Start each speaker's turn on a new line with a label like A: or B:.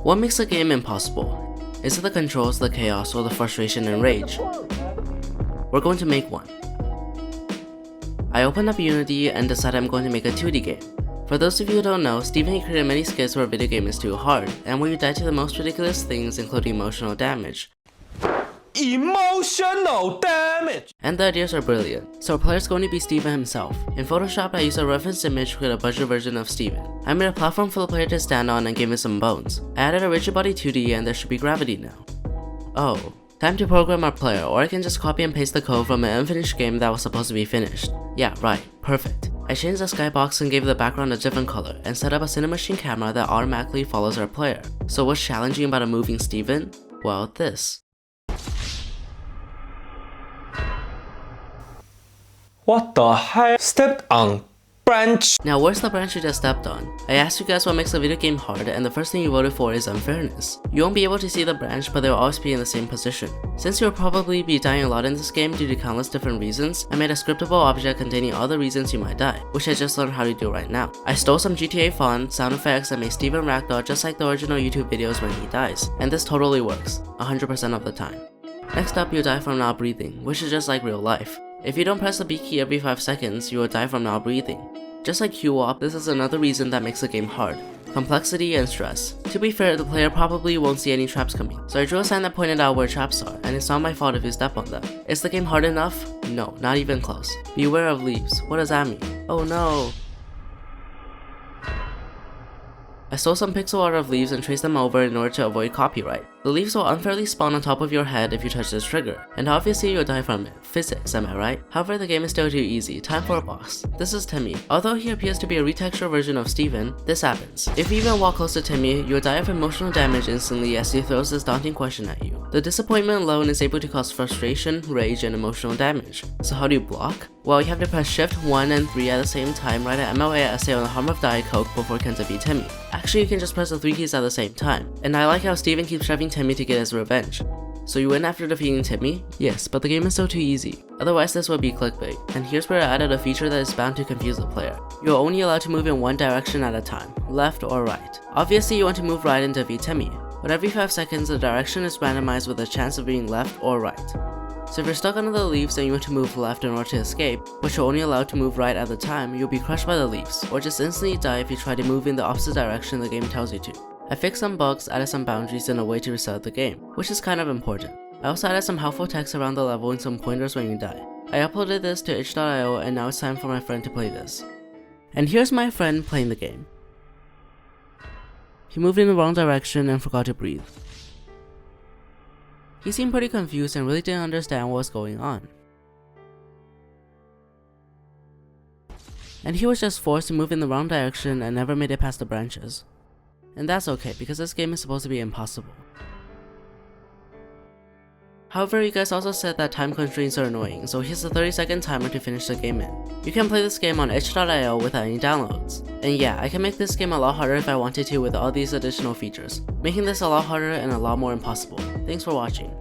A: What makes a game impossible? Is it the controls, the chaos, or the frustration and rage? We're going to make one. I opened up Unity and decided I'm going to make a 2D game. For those of you who don't know, Steven created many skits where a video game is too hard, and where you die to the most ridiculous things, including emotional damage.
B: Emotional damage!
A: And the ideas are brilliant. So our player is going to be Steven himself. In Photoshop, I used a reference image to create a budget version of Steven. I made a platform for the player to stand on and gave him some bones. I added a rigid body 2D and there should be gravity now. Oh, time to program our player, or I can just copy and paste the code from an unfinished game that was supposed to be finished. Yeah, right, perfect. I changed the skybox and gave the background a different color, and set up a Cinemachine camera that automatically follows our player. So what's challenging about a moving Steven? Well, this.
B: What the heck? Stepped on branch.
A: Now where's the branch you just stepped on? I asked you guys what makes a video game hard, and the first thing you voted for is unfairness. You won't be able to see the branch, but they'll always be in the same position. Since you'll probably be dying a lot in this game due to countless different reasons, I made a scriptable object containing all the reasons you might die, which I just learned how to do right now. I stole some GTA font, sound effects, and made Steven ragdoll just like the original YouTube videos when he dies, and this totally works, 100% of the time. Next up, you'll die from not breathing, which is just like real life. If you don't press the B key every 5 seconds, you will die from not breathing. Just like QWOP, this is another reason that makes the game hard. Complexity and stress. To be fair, the player probably won't see any traps coming, so I drew a sign that pointed out where traps are, and it's not my fault if you step on them. Is the game hard enough? No, not even close. Beware of leaves. What does that mean? Oh no! I stole some pixel art of leaves and traced them over in order to avoid copyright. The leaves will unfairly spawn on top of your head if you touch this trigger, and obviously you'll die from it. Physics, am I right? However, the game is still too easy. Time for a boss. This is Timmy. Although he appears to be a retextured version of Steven, this happens. If you even walk close to Timmy, you'll die of emotional damage instantly as he throws this daunting question at you. The disappointment alone is able to cause frustration, rage, and emotional damage. So how do you block? Well, you have to press Shift 1 and 3 at the same time, write an MLA essay on the harm of Diet Coke before you can defeat Timmy. Actually, you can just press the 3 keys at the same time. And I like how Steven keeps shoving Timmy to get his revenge. So you win after defeating Timmy? Yes, but the game is still too easy. Otherwise this would be clickbait. And here's where I added a feature that is bound to confuse the player. You're only allowed to move in one direction at a time, left or right. Obviously you want to move right and defeat Timmy, but every 5 seconds the direction is randomized with a chance of being left or right. So if you're stuck under the leaves and you want to move left in order to escape, but you're only allowed to move right at the time, you'll be crushed by the leaves, or just instantly die if you try to move in the opposite direction the game tells you to. I fixed some bugs, added some boundaries, and a way to reset the game, which is kind of important. I also added some helpful text around the level and some pointers when you die. I uploaded this to itch.io and now it's time for my friend to play this. And here's my friend playing the game. He moved in the wrong direction and forgot to breathe. He seemed pretty confused and really didn't understand what was going on. And he was just forced to move in the wrong direction and never made it past the branches. And that's okay, because this game is supposed to be impossible. However, you guys also said that time constraints are annoying, so here's a 30-second timer to finish the game in. You can play this game on itch.io without any downloads. And yeah, I can make this game a lot harder if I wanted to with all these additional features, making this a lot harder and a lot more impossible. Thanks for watching.